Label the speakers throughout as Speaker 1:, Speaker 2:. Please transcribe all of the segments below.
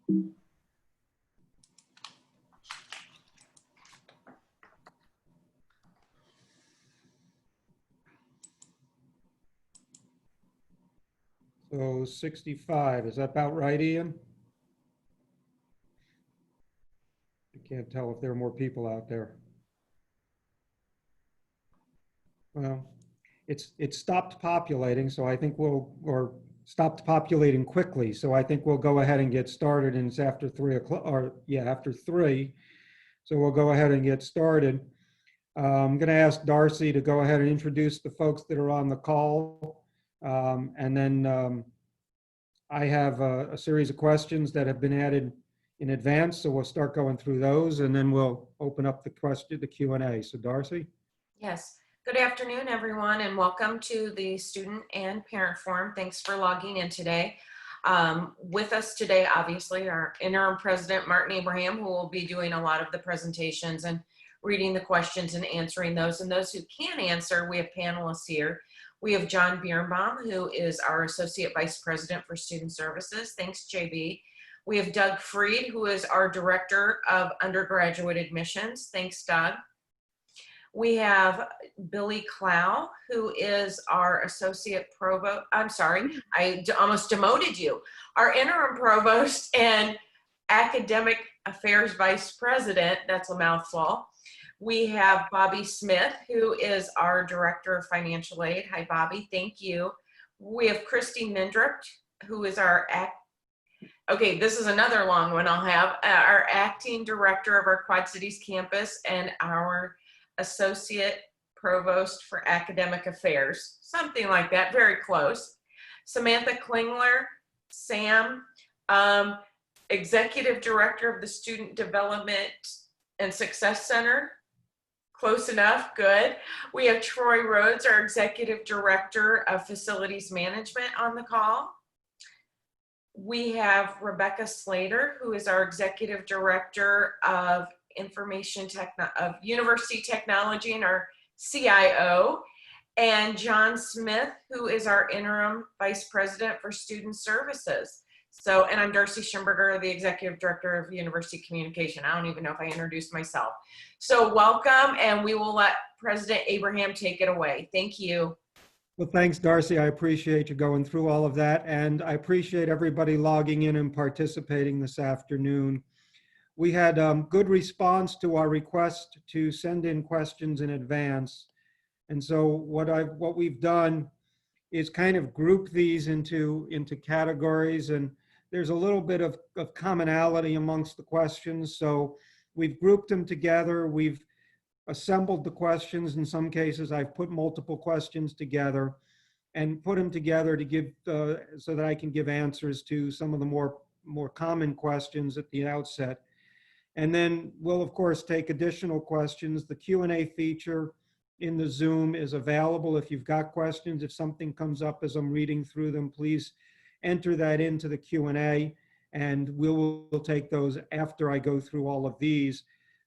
Speaker 1: So 65, is that about right, Ian? I can't tell if there are more people out there. Well, it's stopped populating, so I think or stopped populating quickly. So I think we'll go ahead and get started, and it's after 3 o'clock, or yeah, after 3. So we'll go ahead and get started. I'm going to ask Darcy to go ahead and introduce the folks that are on the call. And then I have a series of questions that have been added in advance, so we'll start going through those, and then we'll open up the Q&A. So Darcy?
Speaker 2: Yes. Good afternoon, everyone, and welcome to the Student and Parent Forum. Thanks for logging in today. With us today, obviously, our interim president, Martin Abraham, who will be doing a lot of the presentations and reading the questions and answering those. And those who can answer, we have panelists here. We have John Birnbaum, who is our Associate Vice President for Student Services. Thanks, JB. We have Doug Freed, who is our Director of Undergraduate Admissions. Thanks, Doug. We have Billy Clow, who is our Associate Provost. I'm sorry, I almost demoted you. Our Interim Provost and Academic Affairs Vice President. That's a mouthful. We have Bobby Smith, who is our Director of Financial Aid. Hi, Bobby. Thank you. We have Christy Mindrupt, who is our okay, this is another long one I'll have. Our Acting Director of our Quad Cities campus and our Associate Provost for Academic Affairs, something like that, very close. Samantha Klingler, Sam, Executive Director of the Student Development and Success Center. Close enough, good. We have Troy Rhodes, our Executive Director of Facilities Management on the call. We have Rebecca Slater, who is our Executive Director of University Technology and our CIO, and John Smith, who is our Interim Vice President for Student Services. So, and I'm Darcy Schimberger, the Executive Director of University Communication. I don't even know if I introduced myself. So welcome, and we will let President Abraham take it away. Thank you.
Speaker 1: Well, thanks, Darcy. I appreciate you going through all of that, and I appreciate everybody logging in and participating this afternoon. We had good response to our request to send in questions in advance. And so what we've done is kind of group these into categories, and there's a little bit of commonality amongst the questions. So we've grouped them together. We've assembled the questions. In some cases, I've put multiple questions together and put them together to give so that I can give answers to some of the more common questions at the outset. And then we'll, of course, take additional questions. The Q&A feature in the Zoom is available. If you've got questions, if something comes up as I'm reading through them, please enter that into the Q&A, and we'll take those after I go through all of these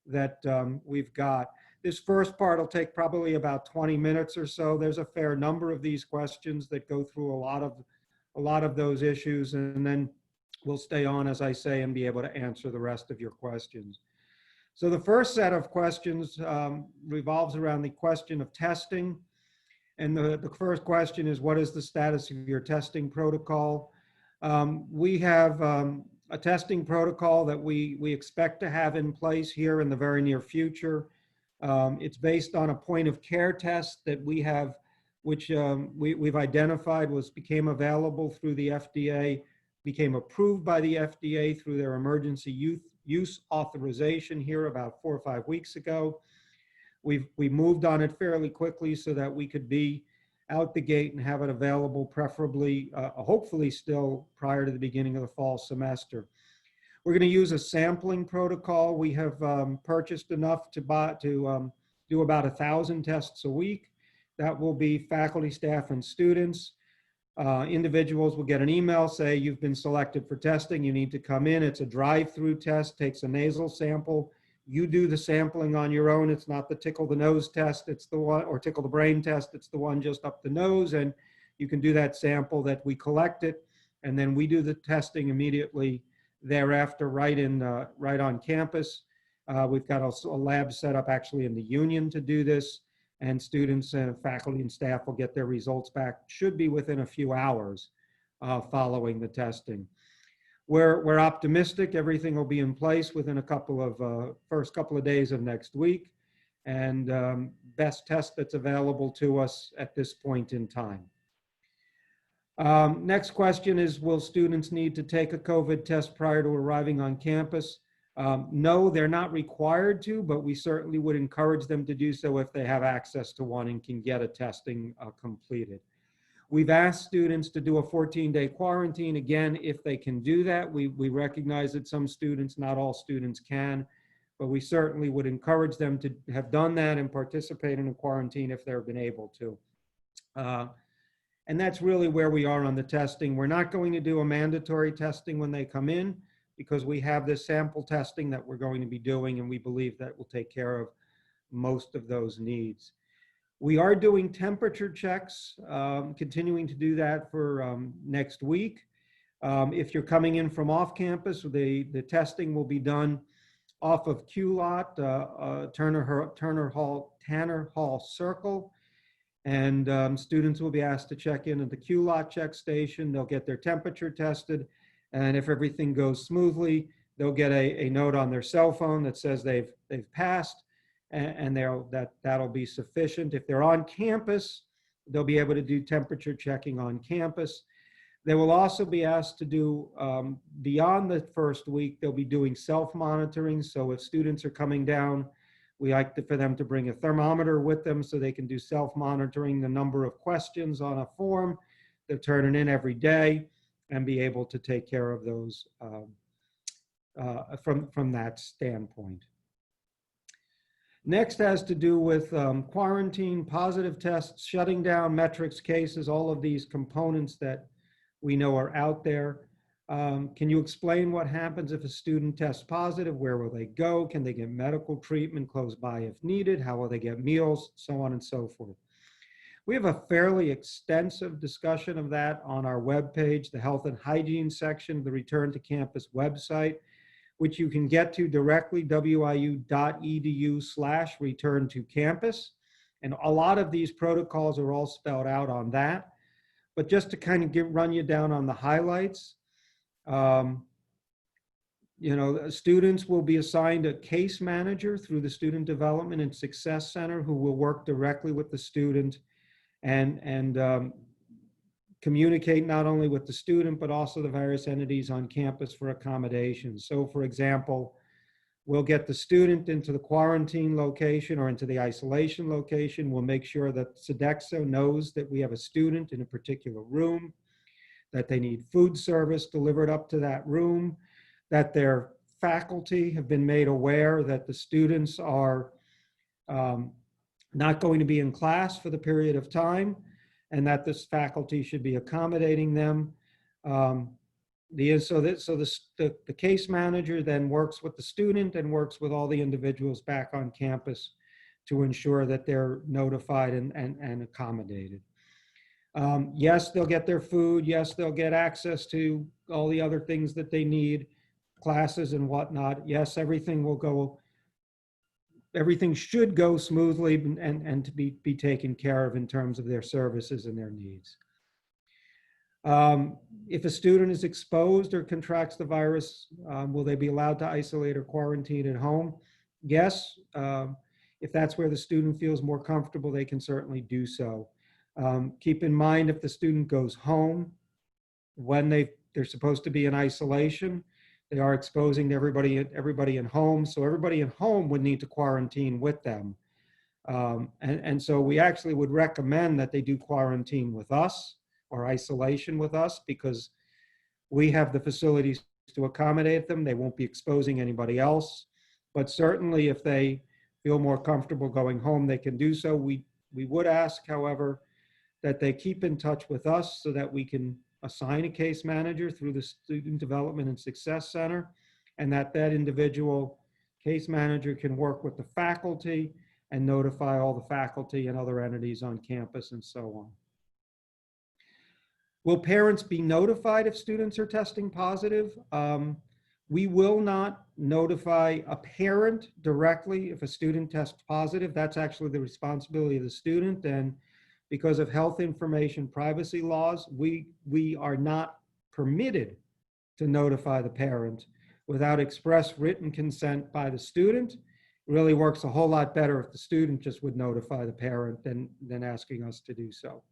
Speaker 1: that we've got. This first part will take probably about 20 minutes or so. There's a fair number of these questions that go through a lot of those issues, and then we'll stay on, as I say, and be able to answer the rest of your questions. So the first set of questions revolves around the question of testing. And the first question is, what is the status of your testing protocol? We have a testing protocol that we expect to have in place here in the very near future. It's based on a point of care test that we have, which we've identified became available through the FDA, became approved by the FDA through their emergency use authorization here about 4 or 5 weeks ago. We moved on it fairly quickly so that we could be out the gate and have it available, preferably, hopefully still prior to the beginning of the fall semester. We're going to use a sampling protocol. We have purchased enough to do about 1,000 tests a week. That will be faculty, staff, and students. Individuals will get an email, say you've been selected for testing, you need to come in. It's a drive-through test, takes a nasal sample. You do the sampling on your own. It's not the tickle the nose test, it's the one, or tickle the brain test, it's the one just up the nose, and you can do that sample that we collect it, and then we do the testing immediately thereafter right on campus. We've got a lab set up actually in the Union to do this, and students and faculty and staff will get their results back, should be within a few hours following the testing. We're optimistic everything will be in place within first couple of days of next week, and best test that's available to us at this point in time. Next question is, will students need to take a COVID test prior to arriving on campus? No, they're not required to, but we certainly would encourage them to do so if they have access to one and can get a testing completed. We've asked students to do a 14-day quarantine. Again, if they can do that, we recognize that some students, not all students can, but we certainly would encourage them to have done that and participate in a quarantine if they've been able to. And that's really where we are on the testing. We're not going to do a mandatory testing when they come in, because we have this sample testing that we're going to be doing, and we believe that will take care of most of those needs. We are doing temperature checks, continuing to do that for next week. If you're coming in from off campus, the testing will be done off of Q Lot, Tanner Hall Circle. And students will be asked to check in at the Q Lot check station. They'll get their temperature tested. And if everything goes smoothly, they'll get a note on their cell phone that says they've passed, and that'll be sufficient. If they're on campus, they'll be able to do temperature checking on campus. They will also be asked to do, beyond the first week, they'll be doing self-monitoring. So if students are coming down, we like for them to bring a thermometer with them so they can do self-monitoring the number of questions on a form. They're turning in every day and be able to take care of those from that standpoint. Next has to do with quarantine, positive tests, shutting down metrics cases, all of these components that we know are out there. Can you explain what happens if a student tests positive? Where will they go? Can they get medical treatment close by if needed? How will they get meals? So on and so forth. We have a fairly extensive discussion of that on our webpage, the health and hygiene section of the Return to Campus website, which you can get to directly, wiu.edu/return-to-campus. And a lot of these protocols are all spelled out on that. But just to kind of run you down on the highlights, students will be assigned a case manager through the Student Development and Success Center, who will work directly with the student and communicate not only with the student, but also the various entities on campus for accommodations. So for example, we'll get the student into the quarantine location or into the isolation location. We'll make sure that Sodexo knows that we have a student in a particular room, that they need food service delivered up to that room, that their faculty have been made aware that the students are not going to be in class for the period of time, and that this faculty should be accommodating them. The case manager then works with the student and works with all the individuals back on campus to ensure that they're notified and accommodated. Yes, they'll get their food. Yes, they'll get access to all the other things that they need, classes and whatnot. Yes, everything should go smoothly and to be taken care of in terms of their services and their needs. If a student is exposed or contracts the virus, will they be allowed to isolate or quarantine at home? Yes, if that's where the student feels more comfortable, they can certainly do so. Keep in mind, if the student goes home, when they're supposed to be in isolation, they are exposing everybody in home. So everybody in home would need to quarantine with them. And so we actually would recommend that they do quarantine with us or isolation with us, because we have the facilities to accommodate them. They won't be exposing anybody else. But certainly if they feel more comfortable going home, they can do so. We would ask, however, that they keep in touch with us so that we can assign a case manager through the Student Development and Success Center, and that individual case manager can work with the faculty and notify all the faculty and other entities on campus and so on. Will parents be notified if students are testing positive? We will not notify a parent directly if a student tests positive. That's actually the responsibility of the student. And because of health information privacy laws, we are not permitted to notify the parent without express written consent by the student. It really works a whole lot better if the student just would notify the parent than asking us to do so.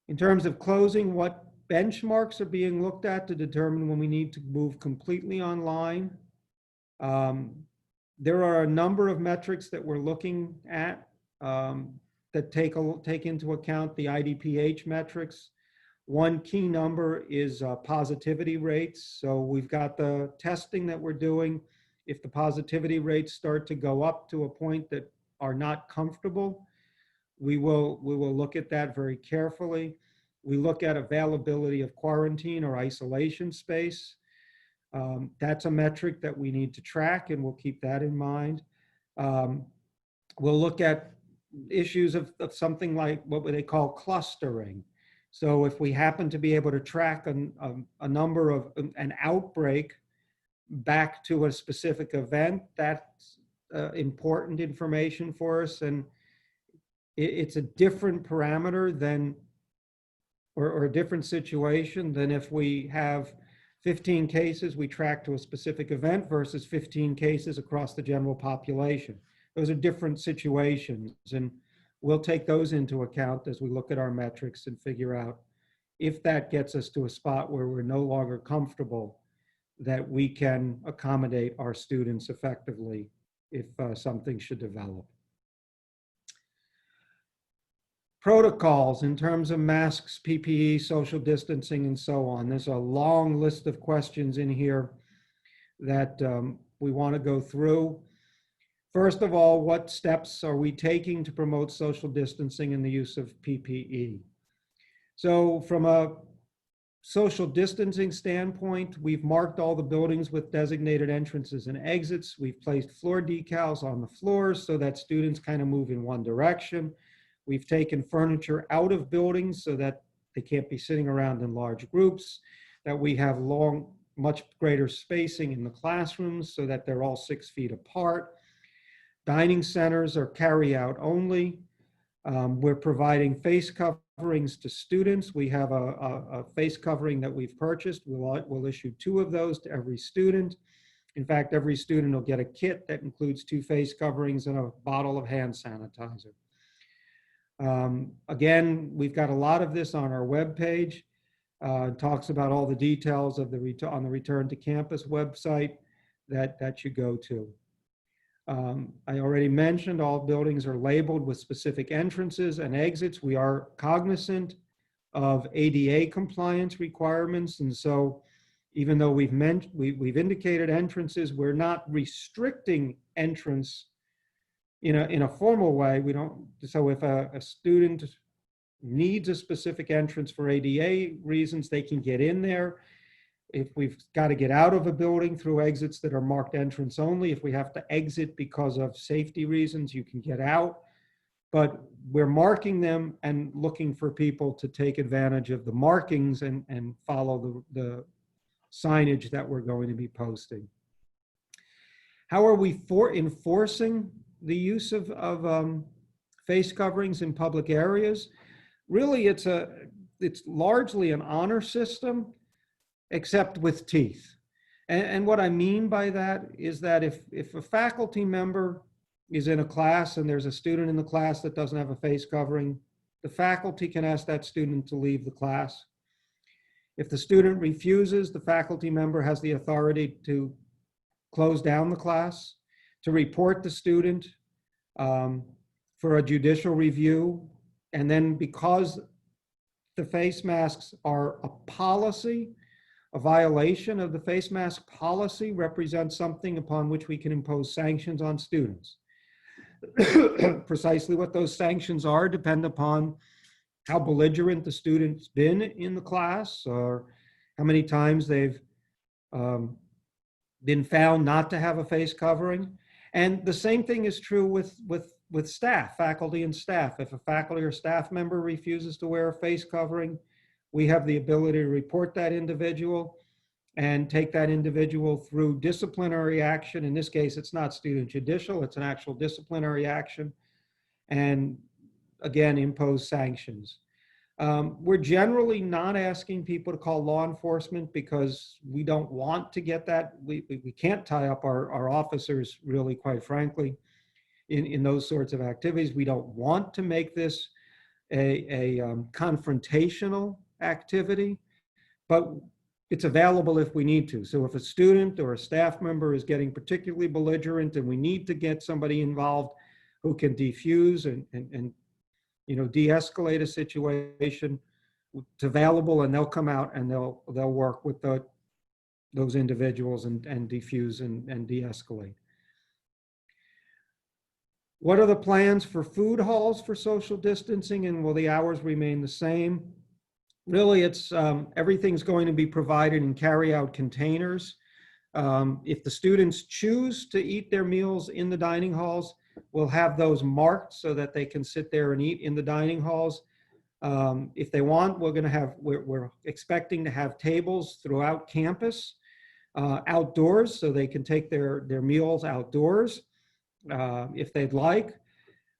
Speaker 1: In terms of closing, what benchmarks are being looked at to determine when we need to move completely online? There are a number of metrics that we're looking at that take into account the IDPH metrics. One key number is positivity rates. So we've got the testing that we're doing. If the positivity rates start to go up to a point that are not comfortable, we will look at that very carefully. We look at availability of quarantine or isolation space. That's a metric that we need to track, and we'll keep that in mind. We'll look at issues of something like what they call clustering. So if we happen to be able to track a number of an outbreak back to a specific event, that's important information for us. And it's a different parameter than, or a different situation than if we have 15 cases we track to a specific event versus 15 cases across the general population. Those are different situations, and we'll take those into account as we look at our metrics and figure out if that gets us to a spot where we're no longer comfortable that we can accommodate our students effectively if something should develop. Protocols in terms of masks, PPE, social distancing, and so on. There's a long list of questions in here that we want to go through. First of all, what steps are we taking to promote social distancing and the use of PPE? So from a social distancing standpoint, we've marked all the buildings with designated entrances and exits. We've placed floor decals on the floors so that students kind of move in one direction. We've taken furniture out of buildings so that they can't be sitting around in large groups, that we have much greater spacing in the classrooms so that they're all 6 feet apart. Dining centers are carry-out only. We're providing face coverings to students. We have a face covering that we've purchased. We'll issue 2 of those to every student. In fact, every student will get a kit that includes 2 face coverings and a bottle of hand sanitizer. Again, we've got a lot of this on our webpage. It talks about all the details of on the Return to Campus website that you go to. I already mentioned all buildings are labeled with specific entrances and exits. We are cognizant of ADA compliance requirements, and so even though we've indicated entrances, we're not restricting entrance in a formal way. We don't. So if a student needs a specific entrance for ADA reasons, they can get in there. If we've got to get out of a building through exits that are marked entrance only, if we have to exit because of safety reasons, you can get out. But we're marking them and looking for people to take advantage of the markings and follow the signage that we're going to be posting. How are we enforcing the use of face coverings in public areas? Really, it's largely an honor system, except with teeth. And what I mean by that is that if a faculty member is in a class and there's a student in the class that doesn't have a face covering, the faculty can ask that student to leave the class. If the student refuses, the faculty member has the authority to close down the class, to report the student for a judicial review. And then because the face masks are a policy, a violation of the face mask policy represents something upon which we can impose sanctions on students. Precisely what those sanctions are depend upon how belligerent the student's been in the class, or how many times they've been found not to have a face covering. And the same thing is true with staff, faculty and staff. If a faculty or staff member refuses to wear a face covering, we have the ability to report that individual. and take that individual through disciplinary action. In this case, it's not student judicial, it's an actual disciplinary action, and again, impose sanctions. We're generally not asking people to call law enforcement because we don't want to get that. We can't tie up our officers, really, quite frankly, in those sorts of activities. We don't want to make this a confrontational activity, but it's available if we need to. So if a student or a staff member is getting particularly belligerent and we need to get somebody involved who can defuse and de-escalate a situation, it's available, and they'll come out and they'll work with those individuals and defuse and de-escalate. What are the plans for food halls for social distancing, and will the hours remain the same? Really, it's everything's going to be provided in carry-out containers. If the students choose to eat their meals in the dining halls, we'll have those marked so that they can sit there and eat in the dining halls. If they want, we're expecting to have tables throughout campus, outdoors, so they can take their meals outdoors. If they'd like,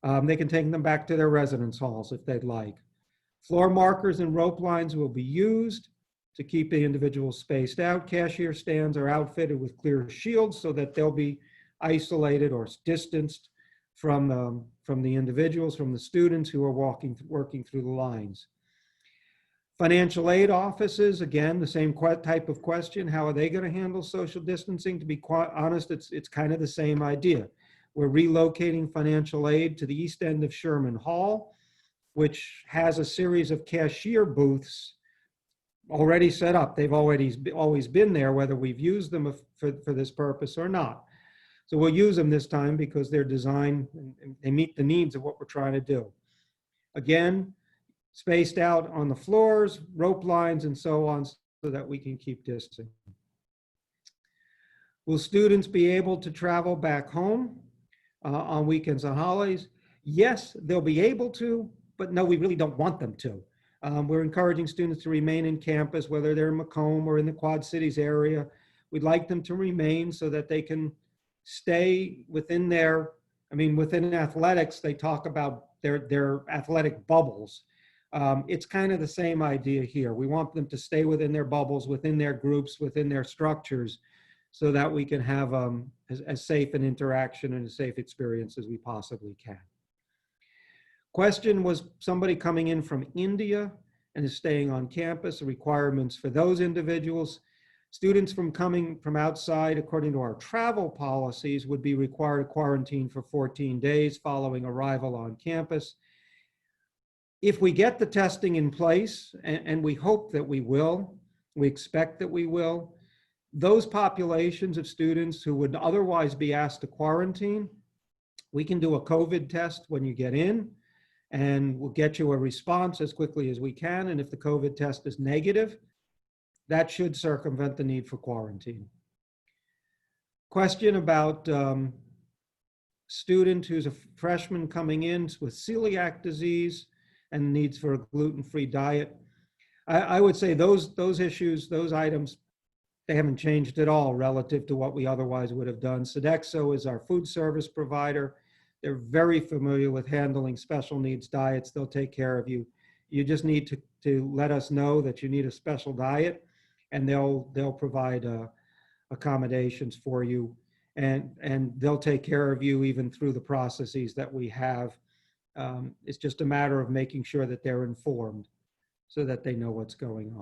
Speaker 1: they can take them back to their residence halls if they'd like. Floor markers and rope lines will be used to keep the individuals spaced out. Cashier stands are outfitted with clear shields so that they'll be isolated or distanced from the individuals, from the students who are working through the lines. Financial aid offices, again, the same type of question. How are they going to handle social distancing? To be quite honest, it's kind of the same idea. We're relocating financial aid to the east end of Sherman Hall, which has a series of cashier booths already set up. They've always been there, whether we've used them for this purpose or not. So we'll use them this time because they're designed and they meet the needs of what we're trying to do. Again, spaced out on the floors, rope lines, and so on, so that we can keep distancing. Will students be able to travel back home on weekends and holidays? Yes, they'll be able to, but no, we really don't want them to. We're encouraging students to remain in campus, whether they're in Macomb or in the Quad Cities area. We'd like them to remain so that they can stay within within athletics, they talk about their athletic bubbles. It's kind of the same idea here. We want them to stay within their bubbles, within their groups, within their structures, so that we can have as safe an interaction and a safe experience as we possibly can. Question was somebody coming in from India and is staying on campus, the requirements for those individuals. Students coming from outside, according to our travel policies, would be required to quarantine for 14 days following arrival on campus. If we get the testing in place, and we hope that we will, we expect that we will, those populations of students who would otherwise be asked to quarantine, we can do a COVID test when you get in, and we'll get you a response as quickly as we can. And if the COVID test is negative, that should circumvent the need for quarantine. Question about student who's a freshman coming in with celiac disease and needs for a gluten-free diet. I would say those issues, those items, they haven't changed at all relative to what we otherwise would have done. Sodexo is our food service provider. They're very familiar with handling special needs diets. They'll take care of you. You just need to let us know that you need a special diet, and they'll provide accommodations for you, and they'll take care of you even through the processes that we have. It's just a matter of making sure that they're informed so that they know what's going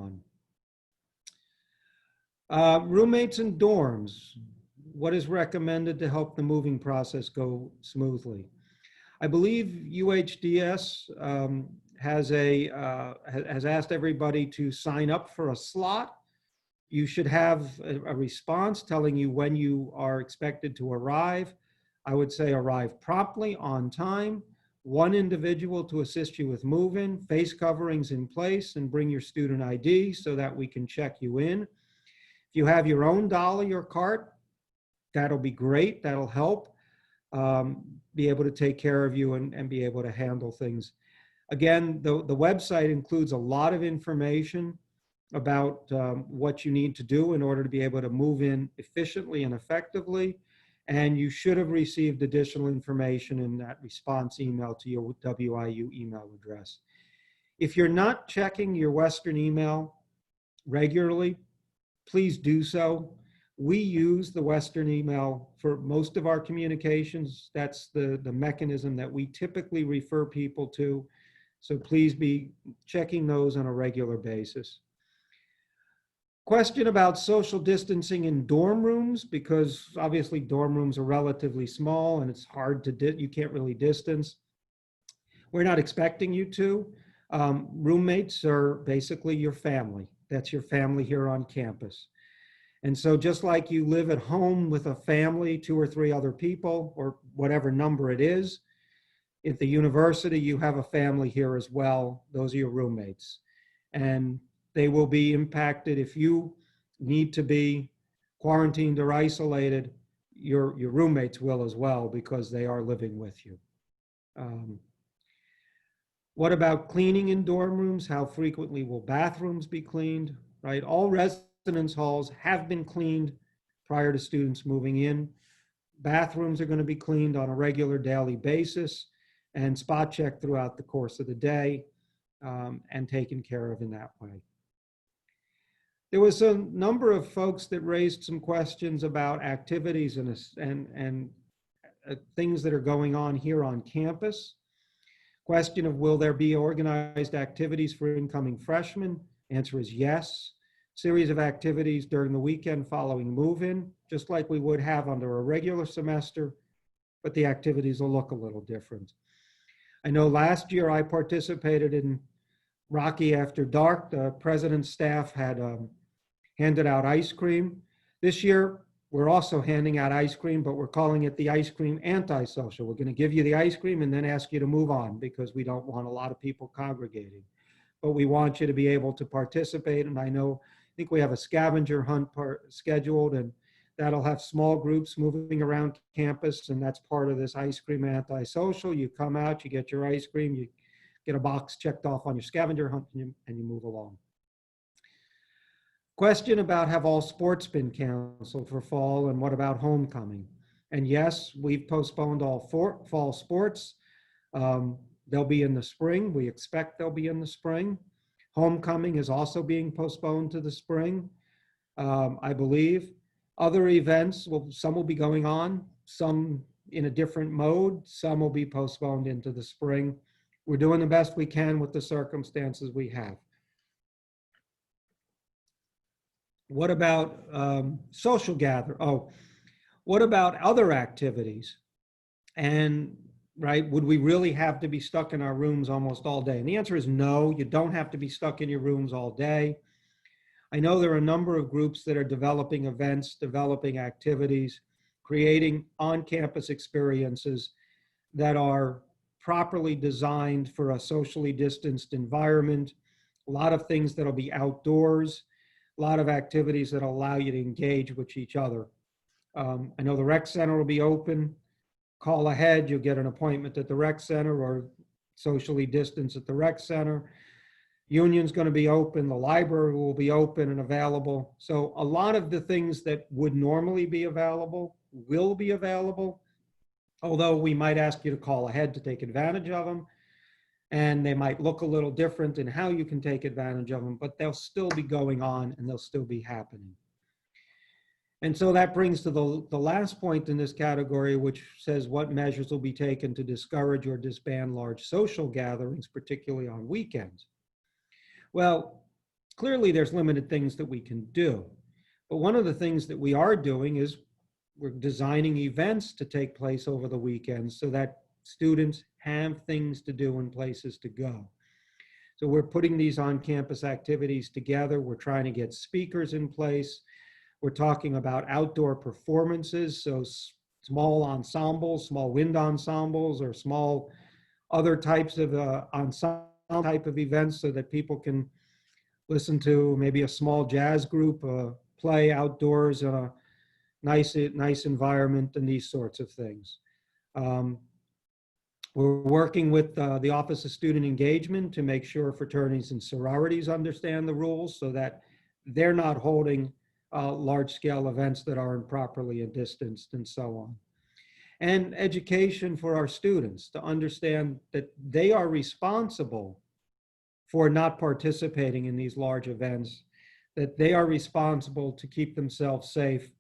Speaker 1: on. Roommates and dorms. What is recommended to help the moving process go smoothly? I believe UHDS has asked everybody to sign up for a slot. You should have a response telling you when you are expected to arrive. I would say arrive promptly, on time, one individual to assist you with move-in, face coverings in place, and bring your student ID so that we can check you in. If you have your own dolly or cart, that'll be great. That'll help be able to take care of you and be able to handle things. Again, the website includes a lot of information about what you need to do in order to be able to move in efficiently and effectively. And you should have received additional information in that response email to your WIU email address. If you're not checking your Western email regularly, please do so. We use the Western email for most of our communications. That's the mechanism that we typically refer people to. So please be checking those on a regular basis. Question about social distancing in dorm rooms, because obviously dorm rooms are relatively small and it's hard to, you can't really distance. We're not expecting you to. Roommates are basically your family. That's your family here on campus. And so just like you live at home with a family, 2 or 3 other people, or whatever number it is, at the university, you have a family here as well. Those are your roommates. And they will be impacted if you need to be quarantined or isolated. Your roommates will as well, because they are living with you. What about cleaning in dorm rooms? How frequently will bathrooms be cleaned? Right? All residence halls have been cleaned prior to students moving in. Bathrooms are going to be cleaned on a regular daily basis and spot checked throughout the course of the day, and taken care of in that way. There was a number of folks that raised some questions about activities and things that are going on here on campus. Question of, will there be organized activities for incoming freshmen? Answer is yes. Series of activities during the weekend following move-in, just like we would have under a regular semester, but the activities will look a little different. I know last year I participated in Rocky After Dark. The president's staff had handed out ice cream. This year, we're also handing out ice cream, but we're calling it the ice cream anti-social. We're going to give you the ice cream and then ask you to move on, because we don't want a lot of people congregating. But we want you to be able to participate. And I think we have a scavenger hunt scheduled, and that'll have small groups moving around campus, and that's part of this ice cream anti-social. You come out, you get your ice cream, you get a box checked off on your scavenger hunt, and you move along. Question about, have all sports been canceled for fall, and what about homecoming? And yes, we've postponed all fall sports. They'll be in the spring. We expect they'll be in the spring. Homecoming is also being postponed to the spring, I believe. Other events, some will be going on, some in a different mode, some will be postponed into the spring. We're doing the best we can with the circumstances we have. What about social what about other activities? And right, would we really have to be stuck in our rooms almost all day? And the answer is no, you don't have to be stuck in your rooms all day. I know there are a number of groups that are developing events, developing activities, creating on-campus experiences that are properly designed for a socially distanced environment. A lot of things that'll be outdoors, a lot of activities that allow you to engage with each other. I know the rec center will be open. Call ahead, you'll get an appointment at the rec center or socially distance at the rec center. Union's going to be open, the library will be open and available. So a lot of the things that would normally be available will be available, although we might ask you to call ahead to take advantage of them. And they might look a little different in how you can take advantage of them, but they'll still be going on and they'll still be happening. And so that brings to the last point in this category, which says what measures will be taken to discourage or disband large social gatherings, particularly on weekends. Well, clearly there's limited things that we can do. But one of the things that we are doing is we're designing events to take place over the weekends so that students have things to do and places to go. So we're putting these on-campus activities together. We're trying to get speakers in place. We're talking about outdoor performances, so small ensembles, small wind ensembles, or small other types of ensemble type of events so that people can listen to maybe a small jazz group play outdoors in a nice environment and these sorts of things. We're working with the Office of Student Engagement to make sure fraternities and sororities understand the rules so that they're not holding large-scale events that aren't properly distanced and so on. And education for our students to understand that they are responsible for not participating in these large events, that they are responsible to keep themselves safe.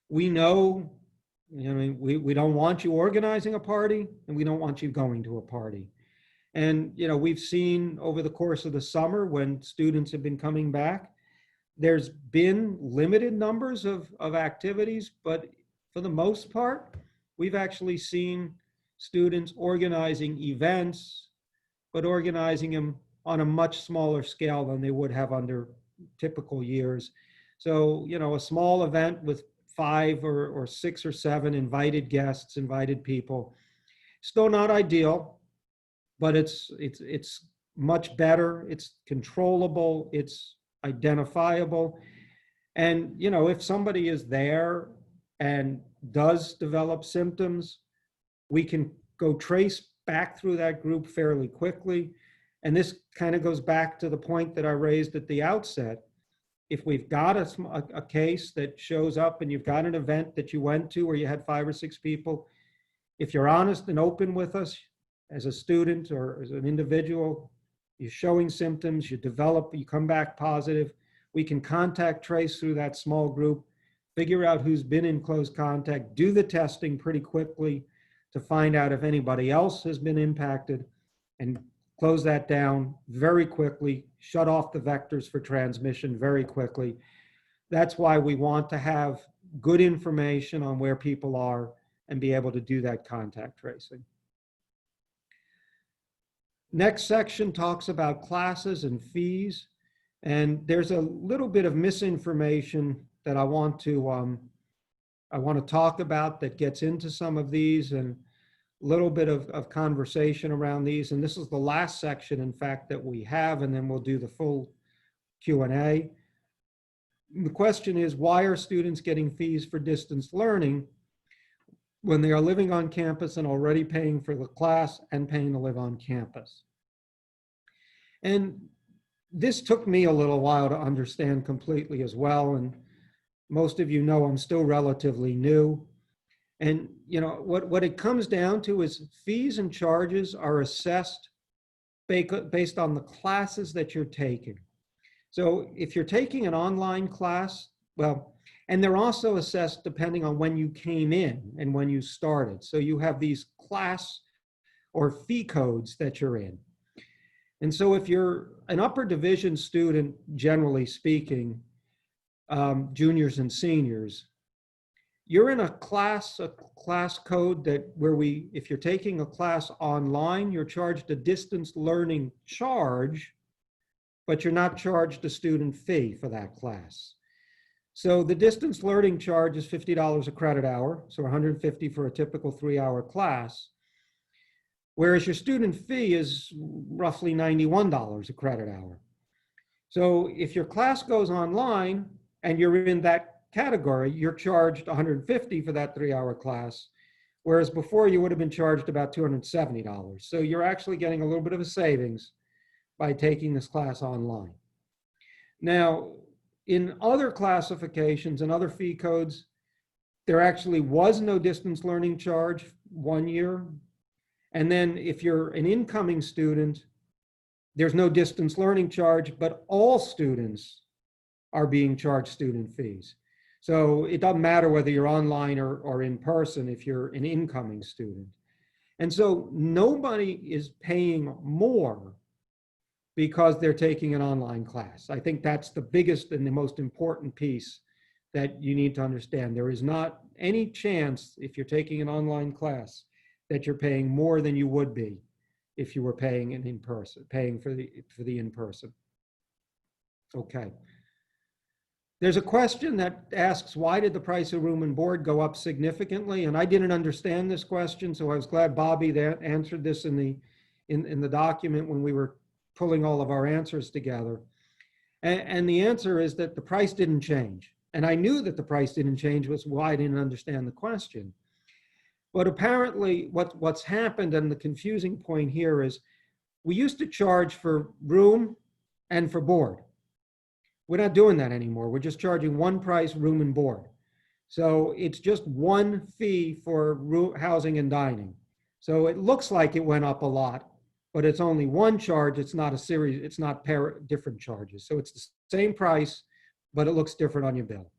Speaker 1: We know, we don't want you organizing a party and we don't want you going to a party. And, we've seen over the course of the summer when students have been coming back, there's been limited numbers of activities, but for the most part, we've actually seen students organizing events, but organizing them on a much smaller scale than they would have under typical years. So, a small event with 5 or 6 or 7 invited guests, invited people, still not ideal, but it's much better. It's controllable. It's identifiable. And, if somebody is there and does develop symptoms, we can go trace back through that group fairly quickly. And this kind of goes back to the point that I raised at the outset. If we've got a case that shows up and you've got an event that you went to where you had 5 or 6 people, if you're honest and open with us as a student or as an individual, you're showing symptoms, you come back positive, we can contact trace through that small group, figure out who's been in close contact, do the testing pretty quickly to find out if anybody else has been impacted, and close that down very quickly, shut off the vectors for transmission very quickly. That's why we want to have good information on where people are and be able to do that contact tracing. Next section talks about classes and fees. And there's a little bit of misinformation that I want to talk about that gets into some of these, and a little bit of conversation around these. And this is the last section, in fact, that we have, and then we'll do the full Q&A. The question is, why are students getting fees for distance learning when they are living on campus and already paying for the class and paying to live on campus? And this took me a little while to understand completely as well. And most of you know I'm still relatively new. And what it comes down to is fees and charges are assessed based on the classes that you're taking. So if you're taking an online class, and they're also assessed depending on when you came in and when you started. So you have these class or fee codes that you're in. And so if you're an upper division student, generally speaking, juniors and seniors, you're in a class code that if you're taking a class online, you're charged a distance learning charge, but you're not charged a student fee for that class. So the distance learning charge is $50 a credit hour, so $150 for a typical 3-hour class, whereas your student fee is roughly $91 a credit hour. So if your class goes online and you're in that category, you're charged $150 for that 3-hour class, whereas before you would have been charged about $270. So you're actually getting a little bit of a savings by taking this class online. Now, in other classifications and other fee codes, there actually was no distance learning charge 1 year. And then if you're an incoming student, there's no distance learning charge, but all students are being charged student fees. So it doesn't matter whether you're online or in person if you're an incoming student. And so nobody is paying more because they're taking an online class. I think that's the biggest and the most important piece that you need to understand. There is not any chance, if you're taking an online class, that you're paying more than you would be if you were paying an in-person, paying for the in-person. Okay. There's a question that asks, why did the price of room and board go up significantly? And I didn't understand this question, so I was glad Bobby answered this in the document when we were pulling all of our answers together. And the answer is that the price didn't change. And I knew that the price didn't change, was why I didn't understand the question. But apparently what's happened, and the confusing point here is, we used to charge for room and for board. We're not doing that anymore. We're just charging one price, room and board. So it's just one fee for housing and dining. So it looks like it went up a lot, but it's only one charge. It's not a series, it's not different charges. So it's the same price, but it looks different on your bill.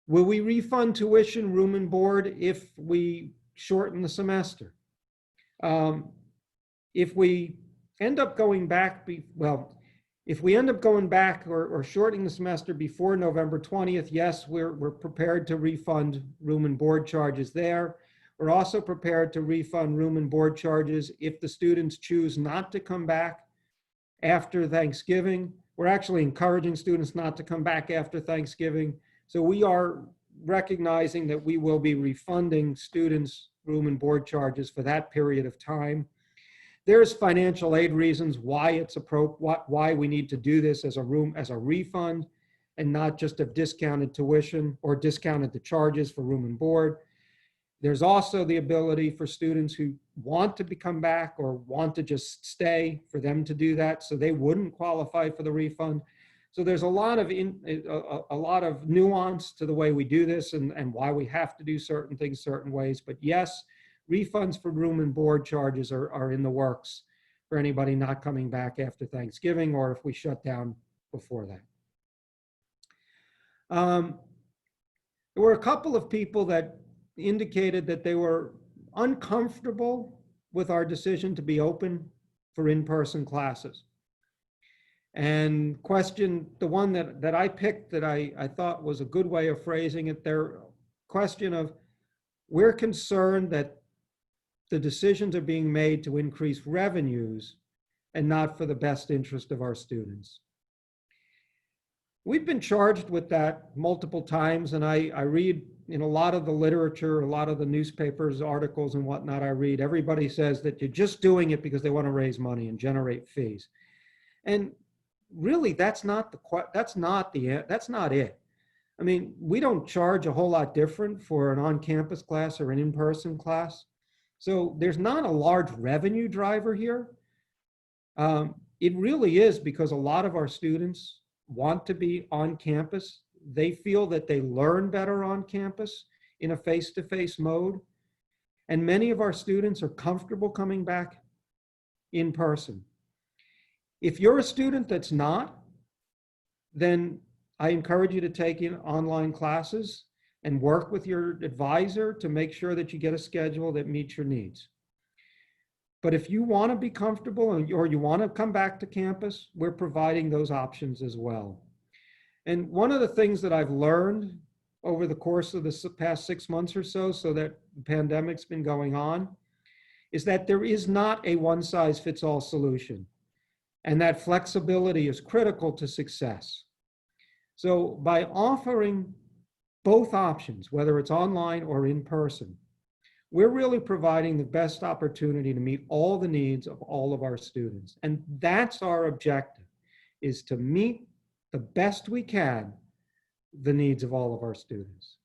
Speaker 1: Will we refund tuition, room and board if we shorten the semester? If we end up going back, if we end up going back or shortening the semester before November 20th, yes, we're prepared to refund room and board charges there. We're also prepared to refund room and board charges if the students choose not to come back after Thanksgiving. We're actually encouraging students not to come back after Thanksgiving. So we are recognizing that we will be refunding students room and board charges for that period of time. There's financial aid reasons why it's why we need to do this as a refund and not just a discounted tuition or discounted the charges for room and board. There's also the ability for students who want to come back or want to just stay for them to do that, so they wouldn't qualify for the refund. So there's a lot of nuance to the way we do this and why we have to do certain things certain ways. But yes, refunds for room and board charges are in the works for anybody not coming back after Thanksgiving or if we shut down before that. There were a couple of people that indicated that they were uncomfortable with our decision to be open for in-person classes. And questioned the one that I picked that I thought was a good way of phrasing it, their question of, we're concerned that the decisions are being made to increase revenues and not for the best interest of our students. We've been charged with that multiple times, and I read in a lot of the literature, a lot of the newspapers, articles and whatnot I read, everybody says that you're just doing it because they want to raise money and generate fees. And really, that's not it. I mean, we don't charge a whole lot different for an on-campus class or an in-person class. So there's not a large revenue driver here. It really is because a lot of our students want to be on campus. They feel that they learn better on campus in a face-to-face mode. And many of our students are comfortable coming back in person. If you're a student that's not, then I encourage you to take in online classes and work with your advisor to make sure that you get a schedule that meets your needs. But if you want to be comfortable or you want to come back to campus, we're providing those options as well. And one of the things that I've learned over the course of the past 6 months or so that the pandemic's been going on, is that there is not a one-size-fits-all solution. And that flexibility is critical to success. So by offering both options, whether it's online or in person, we're really providing the best opportunity to meet all the needs of all of our students. And that's our objective, is to meet the best we can the needs of all of our students.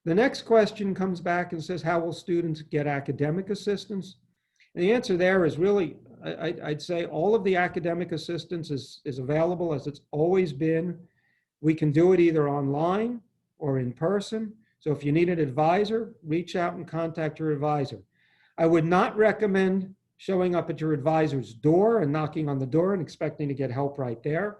Speaker 1: The next question comes back and says, how will students get academic assistance? And the answer there is really, I'd say all of the academic assistance is available as it's always been. We can do it either online or in person. So if you need an advisor, reach out and contact your advisor. I would not recommend showing up at your advisor's door and knocking on the door and expecting to get help right there.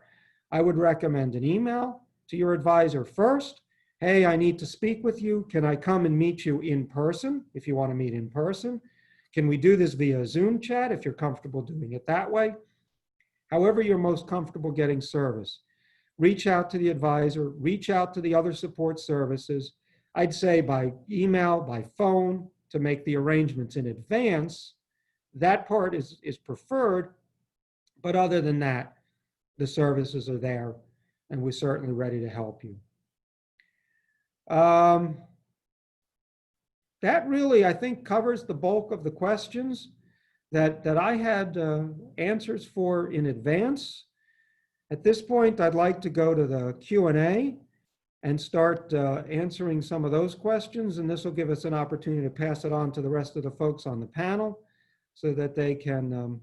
Speaker 1: I would recommend an email to your advisor first. Hey, I need to speak with you. Can I come and meet you in person if you want to meet in person? Can we do this via Zoom chat if you're comfortable doing it that way? However you're most comfortable getting service. Reach out to the advisor, reach out to the other support services. I'd say by email, by phone, to make the arrangements in advance. That part is preferred, but other than that, the services are there and we're certainly ready to help you. That really, I think, covers the bulk of the questions that I had answers for in advance. At this point, I'd like to go to the Q&A, and start answering some of those questions. And this will give us an opportunity to pass it on to the rest of the folks on the panel so that they can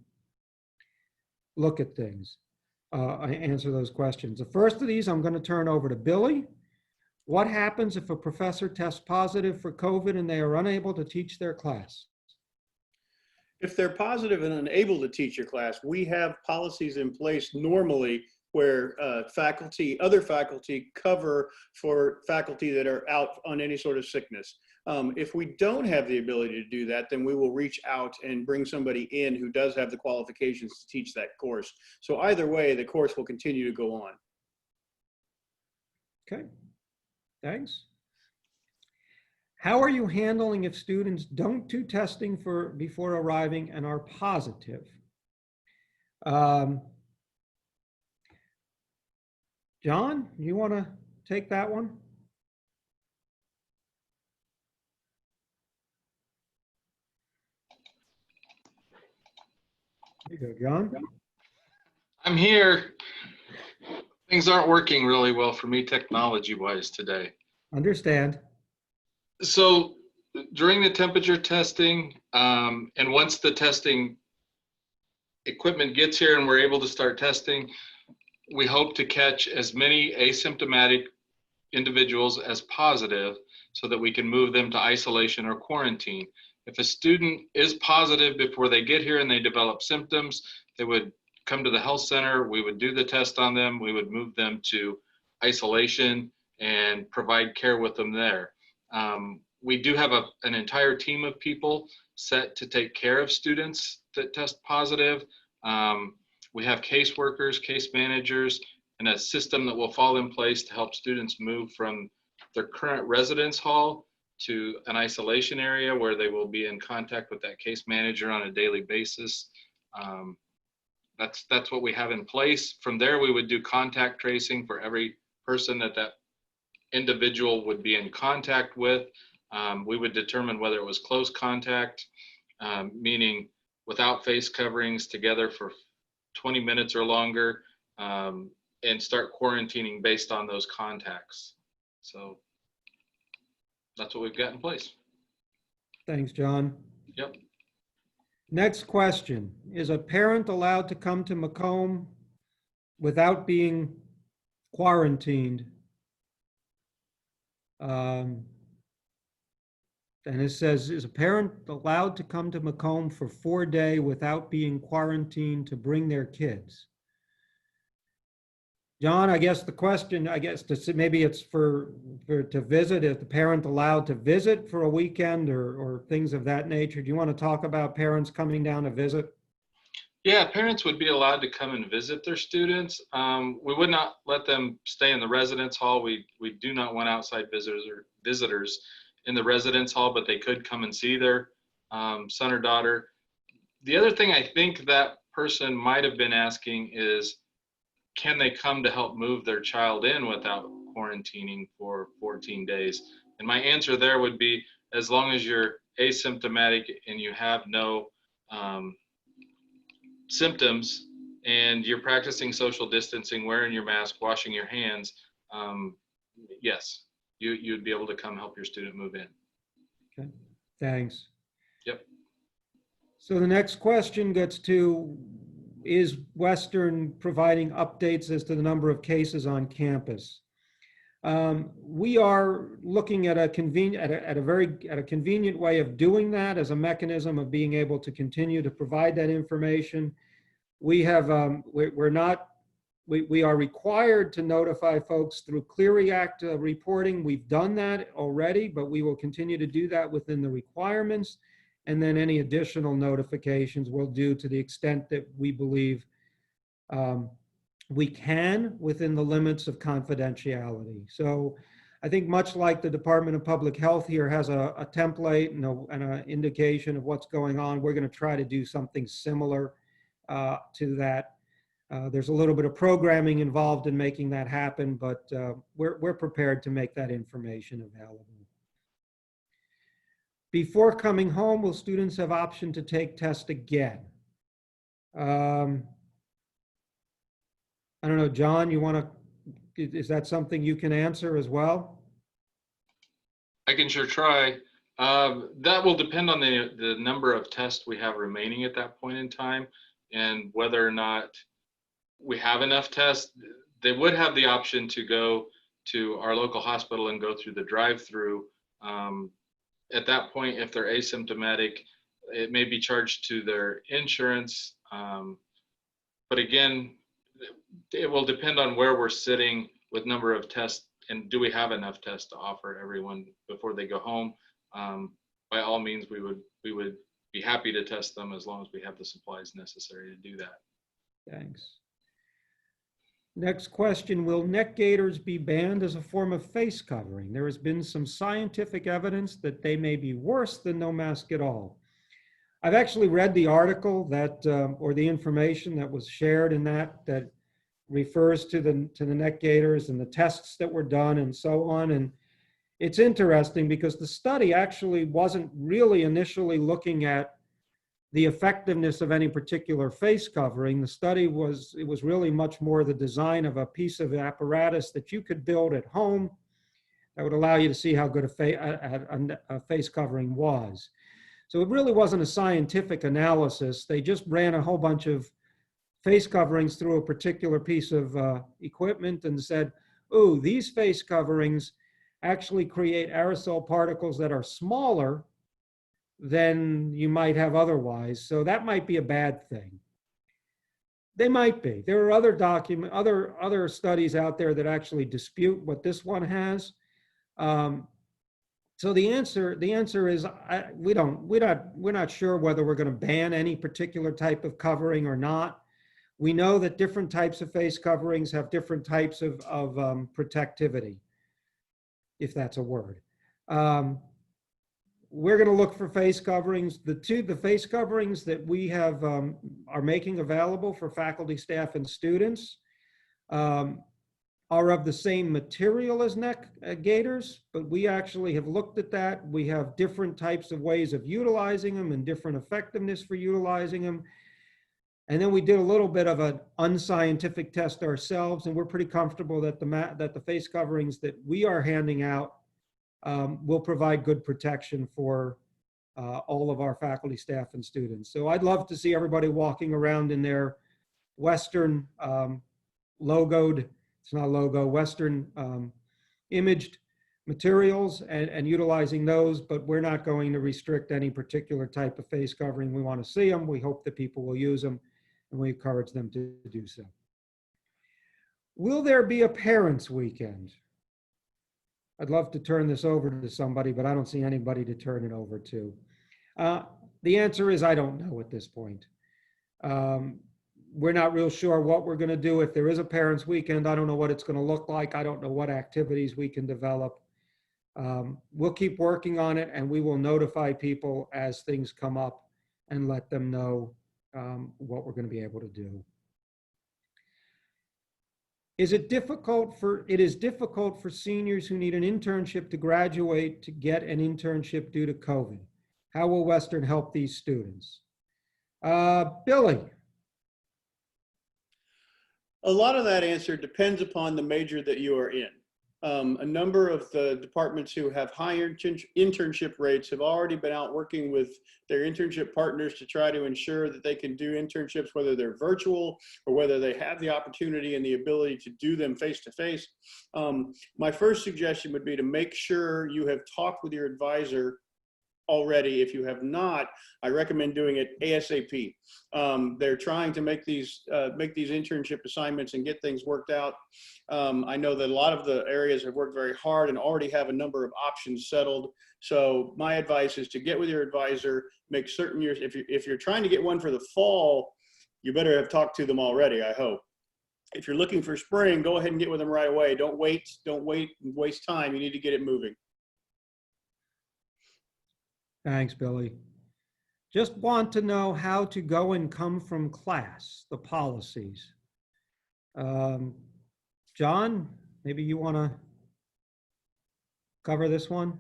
Speaker 1: look at things, answer those questions. The first of these, I'm going to turn over to Billy. What happens if a professor tests positive for COVID and they are unable to teach their class?
Speaker 3: If they're positive and unable to teach your class, we have policies in place normally where other faculty cover for faculty that are out on any sort of sickness. If we don't have the ability to do that, then we will reach out and bring somebody in who does have the qualifications to teach that course. So either way, the course will continue to go on.
Speaker 1: Okay, thanks. How are you handling if students don't do testing before arriving and are positive? John, you want to take that one? There you go, John.
Speaker 4: I'm here. Things aren't working really well for me technology-wise today.
Speaker 1: Understand.
Speaker 4: So during the temperature testing, and once the testing equipment gets here and we're able to start testing, we hope to catch as many asymptomatic individuals as positive so that we can move them to isolation or quarantine. If a student is positive before they get here and they develop symptoms, they would come to the health center, we would do the test on them, we would move them to isolation and provide care with them there. We do have an entire team of people set to take care of students that test positive. We have caseworkers, case managers, and a system that will fall in place to help students move from their current residence hall to an isolation area where they will be in contact with that case manager on a daily basis. That's what we have in place. From there, we would do contact tracing for every person that individual would be in contact with. We would determine whether it was close contact, meaning without face coverings, together for 20 minutes or longer, and start quarantining based on those contacts. So that's what we've got in place.
Speaker 1: Thanks, John.
Speaker 4: Yep.
Speaker 1: Next question. Is a parent allowed to come to Macomb without being quarantined? And it says, is a parent allowed to come to Macomb for 4 days without being quarantined to bring their kids? John, I guess the question, maybe it's for to visit. Is the parent allowed to visit for a weekend or things of that nature? Do you want to talk about parents coming down to visit?
Speaker 4: Yeah, parents would be allowed to come and visit their students. We would not let them stay in the residence hall. We do not want outside visitors in the residence hall, but they could come and see their son or daughter. The other thing I think that person might have been asking is, can they come to help move their child in without quarantining for 14 days? And my answer there would be, as long as you're asymptomatic and you have no symptoms and you're practicing social distancing, wearing your mask, washing your hands, yes, you'd be able to come help your student move in.
Speaker 1: Okay, thanks.
Speaker 4: Yep.
Speaker 1: So the next question gets to, is Western providing updates as to the number of cases on campus? We are looking at a convenient way of doing that as a mechanism of being able to continue to provide that information. We have we are required to notify folks through Clery Act reporting. We've done that already, but we will continue to do that within the requirements. And then any additional notifications we'll do to the extent that we believe we can within the limits of confidentiality. So I think much like the Department of Public Health here has a template and an indication of what's going on, we're going to try to do something similar to that. There's a little bit of programming involved in making that happen, but we're prepared to make that information available. Before coming home, will students have option to take test again? I don't know, John, you want to Is that something you can answer as well?
Speaker 4: I can sure try. That will depend on the number of tests we have remaining at that point in time and whether or not we have enough tests. They would have the option to go to our local hospital and go through the drive-through. At that point, if they're asymptomatic, it may be charged to their insurance. But again, it will depend on where we're sitting with number of tests and do we have enough tests to offer everyone before they go home. By all means, we would be happy to test them as long as we have the supplies necessary to do that.
Speaker 1: Thanks. Next question, will neck gaiters be banned as a form of face covering? There has been some scientific evidence that they may be worse than no mask at all. I've actually read the article that, or the information that was shared in that refers to the neck gaiters and the tests that were done and so on. And it's interesting because the study actually wasn't really initially looking at the effectiveness of any particular face covering. The study was really much more the design of a piece of apparatus that you could build at home that would allow you to see how good a face covering was. So it really wasn't a scientific analysis. They just ran a whole bunch of face coverings through a particular piece of equipment and said, oh, these face coverings actually create aerosol particles that are smaller than you might have otherwise. So that might be a bad thing. They might be. There are other studies out there that actually dispute what this one has. So the answer is we're not sure whether we're going to ban any particular type of covering or not. We know that different types of face coverings have different types of protectivity, if that's a word. We're going to look for face coverings. The face coverings that we have are making available for faculty, staff, and students are of the same material as neck gaiters, but we actually have looked at that. We have different types of ways of utilizing them and different effectiveness for utilizing them. And then we did a little bit of an unscientific test ourselves, and we're pretty comfortable that the face coverings that we are handing out will provide good protection for all of our faculty, staff, and students. So I'd love to see everybody walking around in their Western logoed, it's not logo, Western imaged materials and utilizing those, but we're not going to restrict any particular type of face covering. We want to see them. We hope that people will use them, and we encourage them to do so. Will there be a parents' weekend? I'd love to turn this over to somebody, but I don't see anybody to turn it over to. The answer is I don't know at this point. We're not real sure what we're going to do. If there is a parents' weekend, I don't know what it's going to look like. I don't know what activities we can develop. We'll keep working on it, and we will notify people as things come up and let them know what we're going to be able to do. It is difficult for seniors who need an internship to graduate to get an internship due to COVID. How will Western help these students? Billy.
Speaker 3: A lot of that answer depends upon the major that you are in. A number of the departments who have higher internship rates have already been out working with their internship partners to try to ensure that they can do internships, whether they're virtual or whether they have the opportunity and the ability to do them face-to-face. My first suggestion would be to make sure you have talked with your advisor already. If you have not, I recommend doing it ASAP. They're trying to make these internship assignments and get things worked out. I know that a lot of the areas have worked very hard and already have a number of options settled. So my advice is to get with your advisor, make certain if you're trying to get one for the fall, you better have talked to them already, I hope. If you're looking for spring, go ahead and get with them right away. Don't wait and waste time. You need to get it moving.
Speaker 1: Thanks, Billy. Just want to know how to go and come from class, the policies. John, maybe you want to cover this one?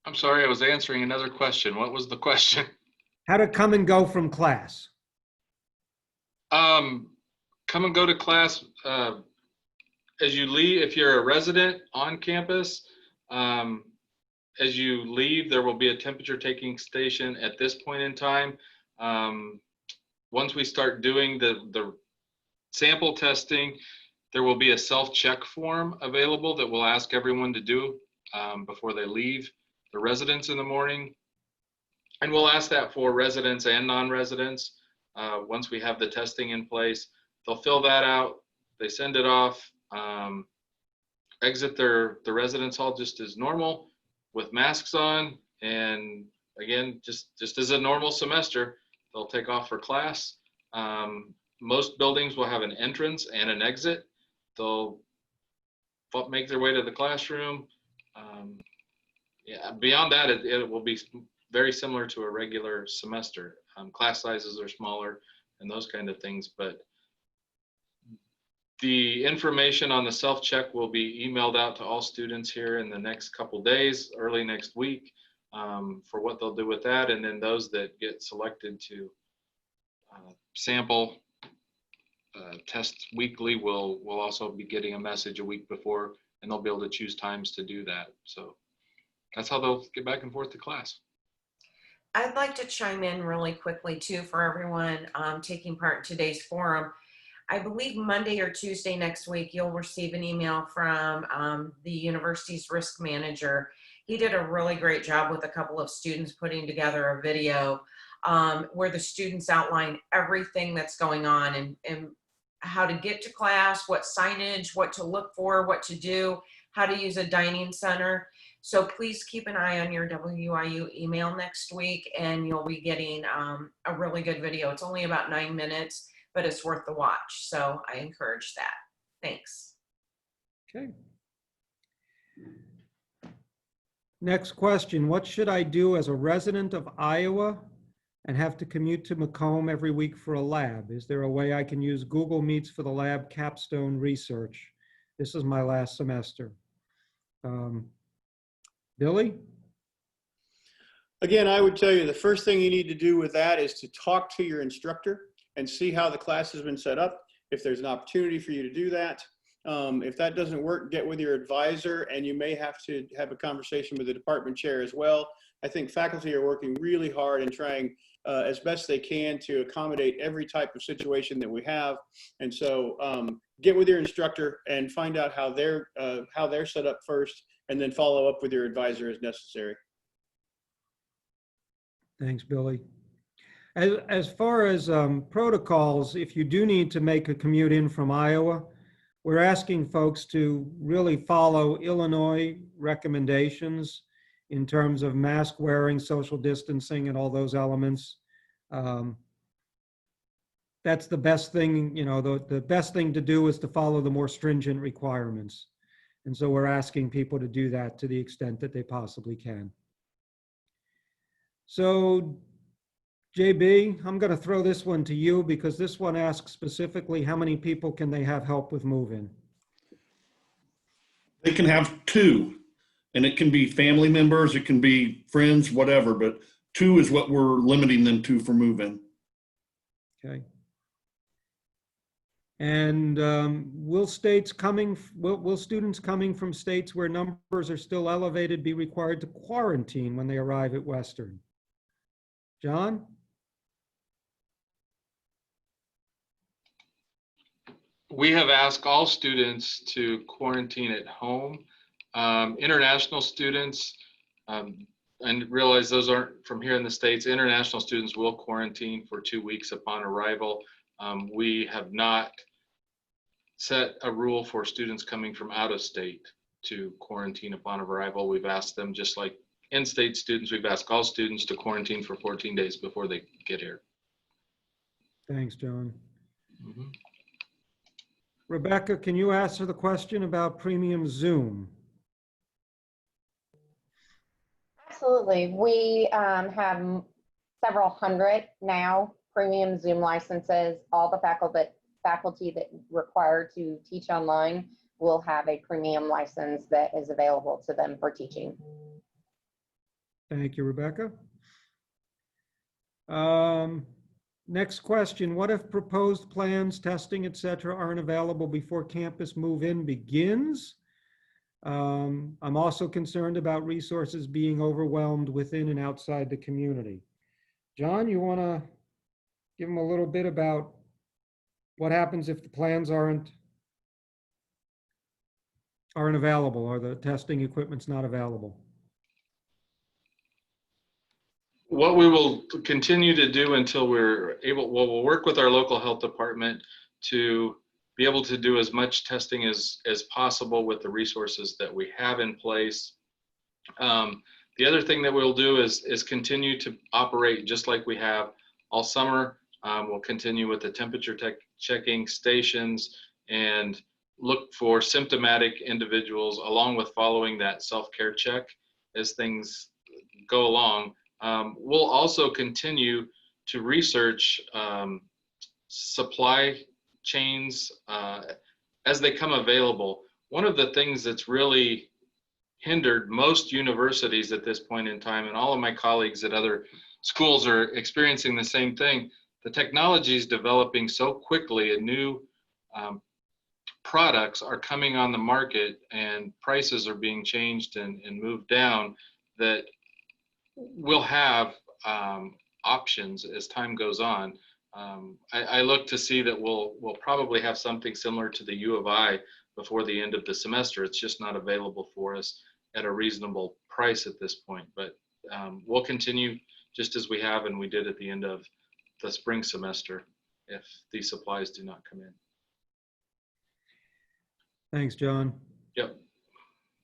Speaker 4: I'm sorry, I was answering another question. What was the question?
Speaker 1: How to come and go from class.
Speaker 4: come and go to class as you leave. If you're a resident on campus, as you leave, there will be a temperature taking station at this point in time. Once we start doing the sample testing, there will be a self-check form available that we'll ask everyone to do before they leave the residence in the morning. And we'll ask that for residents and non-residents. Once we have the testing in place, they'll fill that out, they send it off, exit the residence hall just as normal with masks on. And again, just as a normal semester, they'll take off for class. Most buildings will have an entrance and an exit. They'll make their way to the classroom. Yeah, beyond that, it will be very similar to a regular semester. Class sizes are smaller and those kind of things, but the information on the self-check will be emailed out to all students here in the next couple days, early next week, for what they'll do with that. And then those that get selected to sample test weekly will also be getting a message a week before, and they'll be able to choose times to do that. So that's how they'll get back and forth to class.
Speaker 2: I'd like to chime in really quickly too for everyone taking part in today's forum. I believe Monday or Tuesday next week, you'll receive an email from the university's risk manager. He did a really great job with a couple of students putting together a video where the students outline everything that's going on and how to get to class, what signage, what to look for, what to do, how to use a dining center. So please keep an eye on your WIU email next week, and you'll be getting a really good video. It's only about 9 minutes, but it's worth the watch. So I encourage that. Thanks.
Speaker 1: Okay. Next question. What should I do as a resident of Iowa and have to commute to Macomb every week for a lab? Is there a way I can use Google Meets for the lab capstone research? This is my last semester. Billy?
Speaker 3: Again, I would tell you the first thing you need to do with that is to talk to your instructor and see how the class has been set up. If there's an opportunity for you to do that. If that doesn't work, get with your advisor, and you may have to have a conversation with the department chair as well. I think faculty are working really hard and trying as best they can to accommodate every type of situation that we have. And so get with your instructor and find out how they're set up first, and then follow up with your advisor as necessary.
Speaker 1: Thanks, Billy. As far as protocols, if you do need to make a commute in from Iowa, we're asking folks to really follow Illinois recommendations in terms of mask wearing, social distancing, and all those elements. That's the best thing, you know, the best thing to do is to follow the more stringent requirements. And so we're asking people to do that to the extent that they possibly can. So, JB, I'm going to throw this one to you because this one asks specifically how many people can they have help with move-in?
Speaker 5: They can have 2, and it can be family members, it can be friends, whatever, but 2 is what we're limiting them to for move-in.
Speaker 1: Okay. And will students coming from states where numbers are still elevated be required to quarantine when they arrive at Western? John?
Speaker 4: We have asked all students to quarantine at home. International students, and realize those aren't from here in the States, international students will quarantine for 2 weeks upon arrival. We have not set a rule for students coming from out of state to quarantine upon arrival. We've asked them, just like in-state students, we've asked all students to quarantine for 14 days before they get here.
Speaker 1: Thanks, John.
Speaker 4: Mm-hmm.
Speaker 1: Rebecca, can you answer the question about premium Zoom?
Speaker 6: Absolutely. We have several hundred now premium Zoom licenses. All the faculty that require to teach online will have a premium license that is available to them for teaching.
Speaker 1: Thank you, Rebecca. Next question, what if proposed plans, testing, et cetera, aren't available before campus move-in begins? I'm also concerned about resources being overwhelmed within and outside the community. John, you want to give them a little bit about what happens if the plans aren't available or the testing equipment's not available?
Speaker 4: What we will continue to do until we're able, well, we'll work with our local health department to be able to do as much testing as possible with the resources that we have in place. The other thing that we'll do is continue to operate just like we have all summer. We'll continue with the temperature checking stations and look for symptomatic individuals along with following that self-care check as things go along. We'll also continue to research supply chains as they come available. One of the things that's really hindered most universities at this point in time, and all of my colleagues at other schools are experiencing the same thing, the technology is developing so quickly and new products are coming on the market and prices are being changed and moved down that we'll have options as time goes on. I look to see that we'll probably have something similar to the U of I before the end of the semester. It's just not available for us at a reasonable price at this point, but we'll continue just as we have and we did at the end of the spring semester if these supplies do not come in.
Speaker 1: Thanks, John.
Speaker 4: Yep.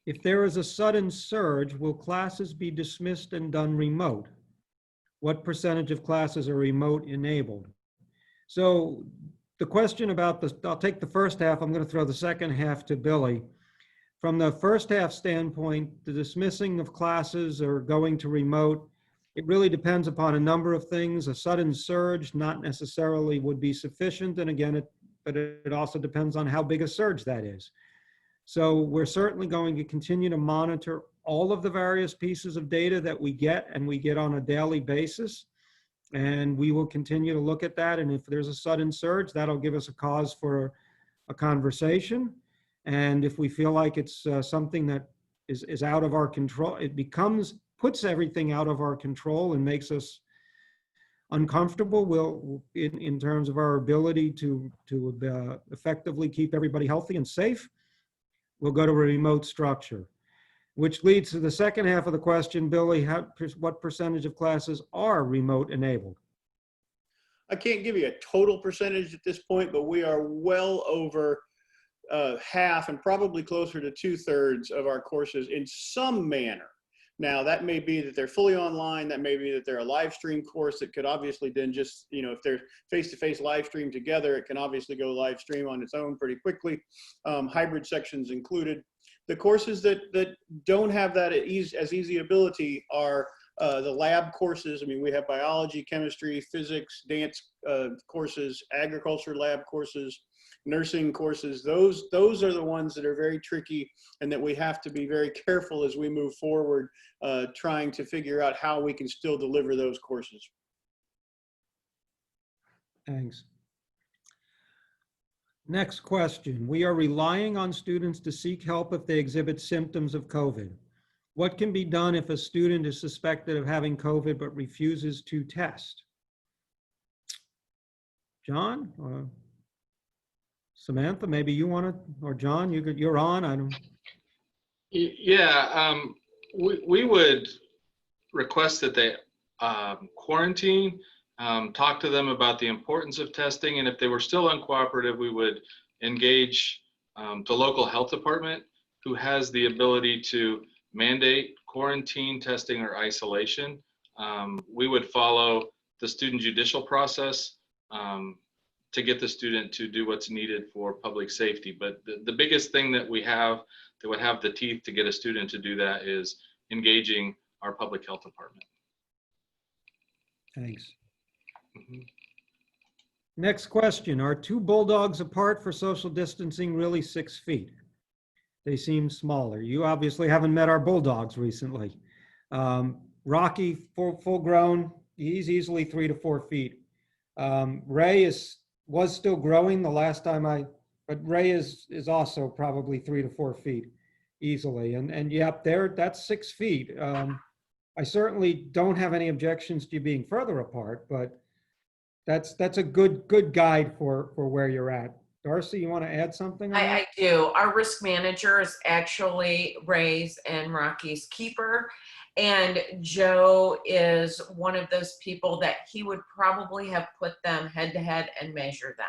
Speaker 1: If there is a sudden surge, will classes be dismissed and done remote? What percentage of classes are remote enabled? So the question about this, I'll take the first half, I'm going to throw the second half to Billy. From the first half standpoint, the dismissing of classes or going to remote, it really depends upon a number of things. A sudden surge not necessarily would be sufficient. And again, but it also depends on how big a surge that is. So we're certainly going to continue to monitor all of the various pieces of data that we get and we get on a daily basis. And we will continue to look at that. And if there's a sudden surge, that'll give us a cause for a conversation. And if we feel like it's something that is out of our control, it puts everything out of our control and makes us uncomfortable, we'll, in terms of our ability to effectively keep everybody healthy and safe, we'll go to a remote structure. Which leads to the second half of the question, Billy, what percentage of classes are remote enabled?
Speaker 3: I can't give you a total percentage at this point, but we are well over half and probably closer to 2/3 of our courses in some manner. Now, that may be that they're fully online. That may be that they're a live stream course that could obviously then just, if they're face-to-face live stream together, it can obviously go live stream on its own pretty quickly. Hybrid sections included. The courses that don't have that as easy ability are the lab courses. I mean, we have biology, chemistry, physics, dance courses, agriculture lab courses, nursing courses. Those are the ones that are very tricky and that we have to be very careful as we move forward, trying to figure out how we can still deliver those courses.
Speaker 1: Thanks. Next question. We are relying on students to seek help if they exhibit symptoms of COVID. What can be done if a student is suspected of having COVID but refuses to test? John or Samantha, maybe you want to, or John, you're on. I don't.
Speaker 4: Yeah, we would request that they quarantine, talk to them about the importance of testing, and if they were still uncooperative, we would engage the local health department, who has the ability to mandate quarantine, testing, or isolation. We would follow the student judicial process to get the student to do what's needed for public safety. But the biggest thing that we have that would have the teeth to get a student to do that is engaging our public health department.
Speaker 1: Thanks. Next question. Are two bulldogs apart for social distancing really 6 feet? They seem smaller. You obviously haven't met our bulldogs recently. Rocky, full grown, he's easily 3 to 4 feet. Ray was still growing the last time but Ray is also probably 3 to 4 feet easily. And yep, that's 6 feet. I certainly don't have any objections to you being further apart, but that's a good guide for where you're at. Darcy, you want to add something on that?
Speaker 2: I do. Our risk manager is actually Ray's and Rocky's keeper. And Joe is one of those people that he would probably have put them head to head and measure them.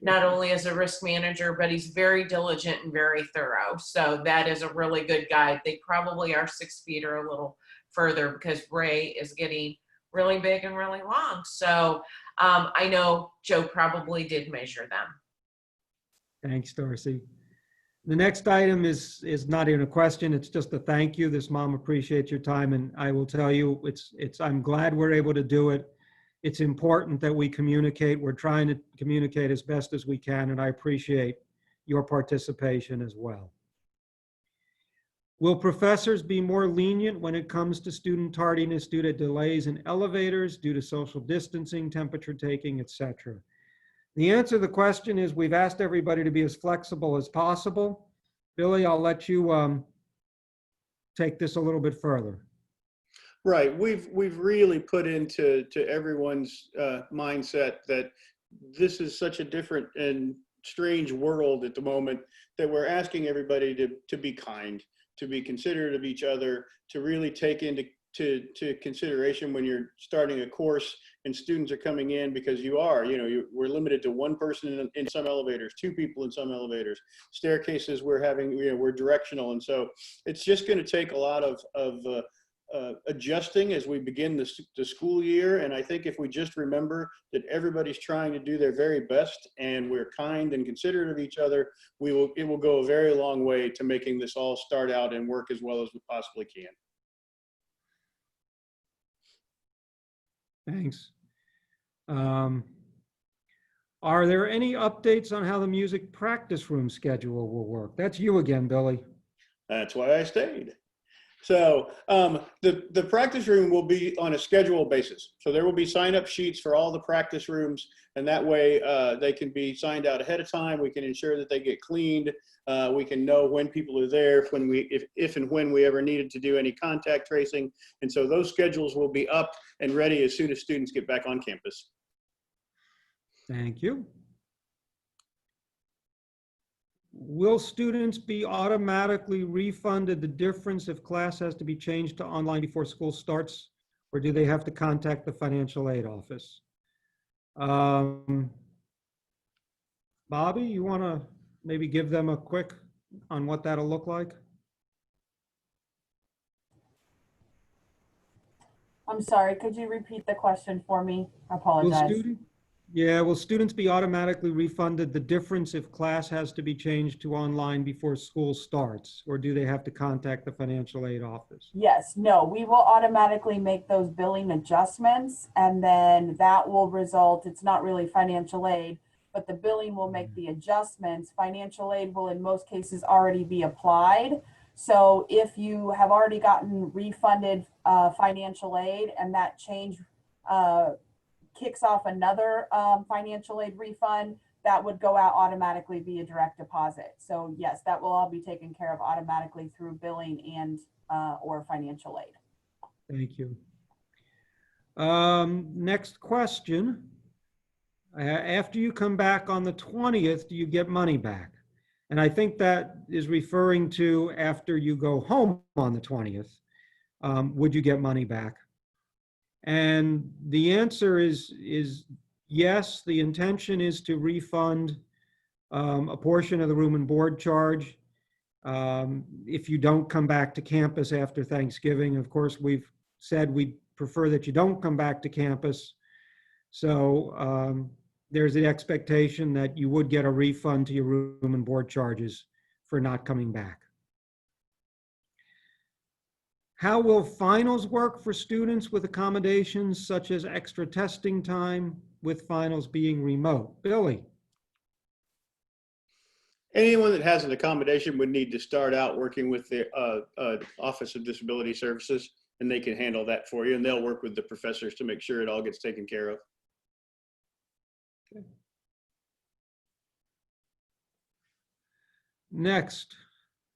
Speaker 2: Not only as a risk manager, but he's very diligent and very thorough. So that is a really good guide. They probably are 6 feet or a little further because Ray is getting really big and really long. So I know Joe probably did measure them.
Speaker 1: Thanks, Darcy. The next item is not even a question. It's just a thank you. This mom appreciates your time, and I will tell you, I'm glad we're able to do it. It's important that we communicate. We're trying to communicate as best as we can, and I appreciate your participation as well. Will professors be more lenient when it comes to student tardiness due to delays in elevators, due to social distancing, temperature taking, etc.? The answer to the question is we've asked everybody to be as flexible as possible. Billy, I'll let you take this a little bit further.
Speaker 3: Right. We've really put into everyone's mindset that this is such a different and strange world at the moment that we're asking everybody to be kind, to be considerate of each other, to really take into consideration when you're starting a course and students are coming in, because we're limited to one person in some elevators, 2 people in some elevators, staircases we're directional. And so it's just going to take a lot of adjusting as we begin the school year. And I think if we just remember that everybody's trying to do their very best and we're kind and considerate of each other, it will go a very long way to making this all start out and work as well as we possibly can.
Speaker 1: Thanks. Are there any updates on how the music practice room schedule will work? That's you again, Billy.
Speaker 3: That's why I stayed. So the practice room will be on a schedule basis. So there will be sign-up sheets for all the practice rooms, and that way they can be signed out ahead of time. We can ensure that they get cleaned. We can know when people are there, if and when we ever needed to do any contact tracing. And so those schedules will be up and ready as soon as students get back on campus.
Speaker 1: Thank you. Will students be automatically refunded the difference if class has to be changed to online before school starts, or do they have to contact the financial aid office? Bobby, you want to maybe give them a quick on what that'll look like?
Speaker 7: I'm sorry, could you repeat the question for me? I apologize.
Speaker 1: Will students be automatically refunded the difference if class has to be changed to online before school starts, or do they have to contact the financial aid office?
Speaker 7: Yes, no, we will automatically make those billing adjustments, and then that will result, it's not really financial aid, but the billing will make the adjustments. Financial aid will in most cases already be applied. So if you have already gotten refunded financial aid and that change kicks off another financial aid refund, that would go out automatically via direct deposit. So yes, that will all be taken care of automatically through billing and or financial aid.
Speaker 1: Thank you. Next question. After you come back on the 20th, do you get money back? And I think that is referring to after you go home on the 20th, would you get money back? And the answer is yes. The intention is to refund a portion of the room and board charge if you don't come back to campus after Thanksgiving. Of course, we've said we prefer that you don't come back to campus. So there's the expectation that you would get a refund to your room and board charges for not coming back. How will finals work for students with accommodations such as extra testing time with finals being remote? Billy?
Speaker 3: Anyone that has an accommodation would need to start out working with the Office of Disability Services, and they can handle that for you, and they'll work with the professors to make sure it all gets taken care of.
Speaker 1: Next,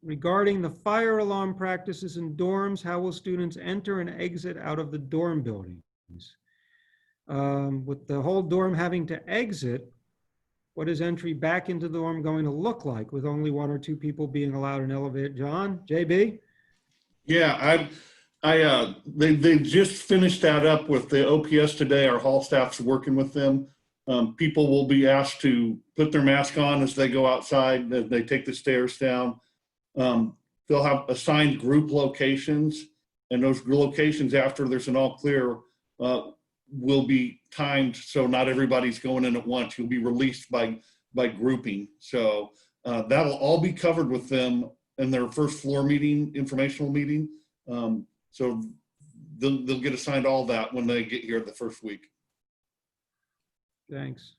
Speaker 1: regarding the fire alarm practices in dorms, how will students enter and exit out of the dorm buildings? With the whole dorm having to exit, what is entry back into the dorm going to look like with only 1 or 2 people being allowed in elevator? John, JB?
Speaker 5: Yeah, they just finished that up with the OPS today. Our hall staff's working with them. People will be asked to put their mask on as they go outside, as they take the stairs down. They'll have assigned group locations, and those locations, after there's an all clear, will be timed so not everybody's going in at once. You'll be released by grouping. So that'll all be covered with them in their first floor meeting, informational meeting. So they'll get assigned all that when they get here the first week.
Speaker 1: Thanks.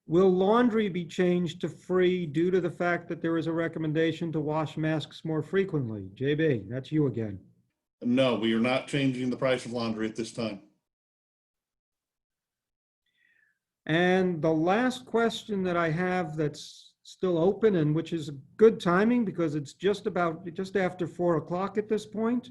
Speaker 1: Will laundry be changed to free due to the fact that there is a recommendation to wash masks more frequently? JB, that's you again.
Speaker 5: No, we are not changing the price of laundry at this time.
Speaker 1: And the last question that I have that's still open, and which is good timing because it's just after 4 o'clock at this point.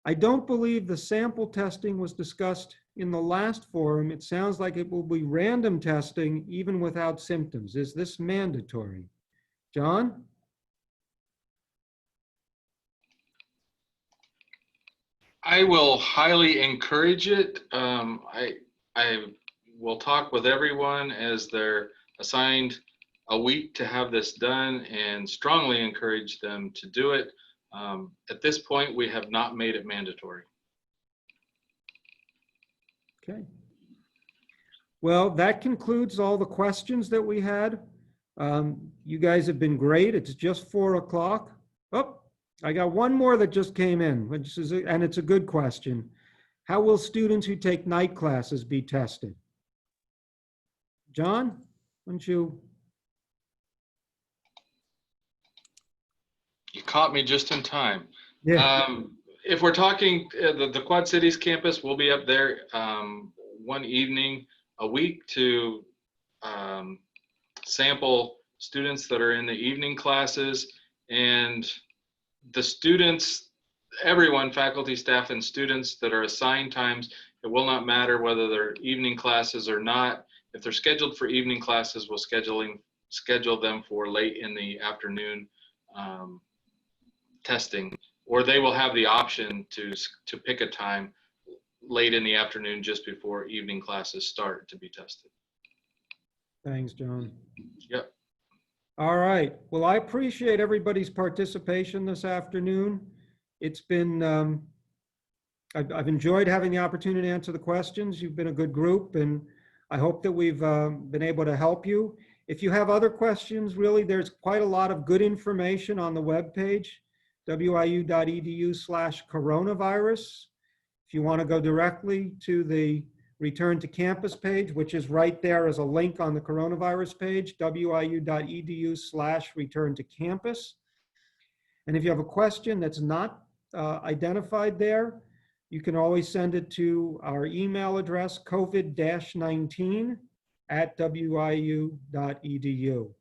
Speaker 1: I don't believe the sample testing was discussed in the last forum. It sounds like it will be random testing even without symptoms. Is this mandatory? John?
Speaker 4: I will highly encourage it. I will talk with everyone as they're assigned a week to have this done and strongly encourage them to do it. At this point, we have not made it mandatory.
Speaker 1: Okay. Well, that concludes all the questions that we had. You guys have been great. It's just 4 o'clock. Oh, I got one more that just came in, and it's a good question. How will students who take night classes be tested? John, why don't you?
Speaker 4: You caught me just in time.
Speaker 1: Yeah.
Speaker 4: If we're talking the Quad Cities campus, we'll be up there one evening a week to sample students that are in the evening classes, and the students, everyone, faculty, staff, and students that are assigned times, it will not matter whether they're evening classes or not. If they're scheduled for evening classes, we'll schedule them for late in the afternoon testing, or they will have the option to pick a time late in the afternoon just before evening classes start to be tested.
Speaker 1: Thanks, John.
Speaker 4: Yep.
Speaker 1: All right. Well, I appreciate everybody's participation this afternoon. It's been, I've enjoyed having the opportunity to answer the questions. You've been a good group, and I hope that we've been able to help you. If you have other questions, really, there's quite a lot of good information on the webpage, wiu.edu/coronavirus. If you want to go directly to the Return to Campus page, which is right there as a link on the coronavirus page, wiu.edu/return to campus. And if you have a question that's not identified there, you can always send it to our email address, covid-19@wiu.edu.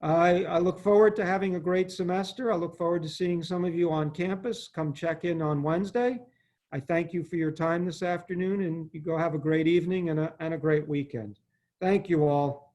Speaker 1: I look forward to having a great semester. I look forward to seeing some of you on campus. Come check in on Wednesday. I thank you for your time this afternoon, and you go have a great evening and a great weekend. Thank you all.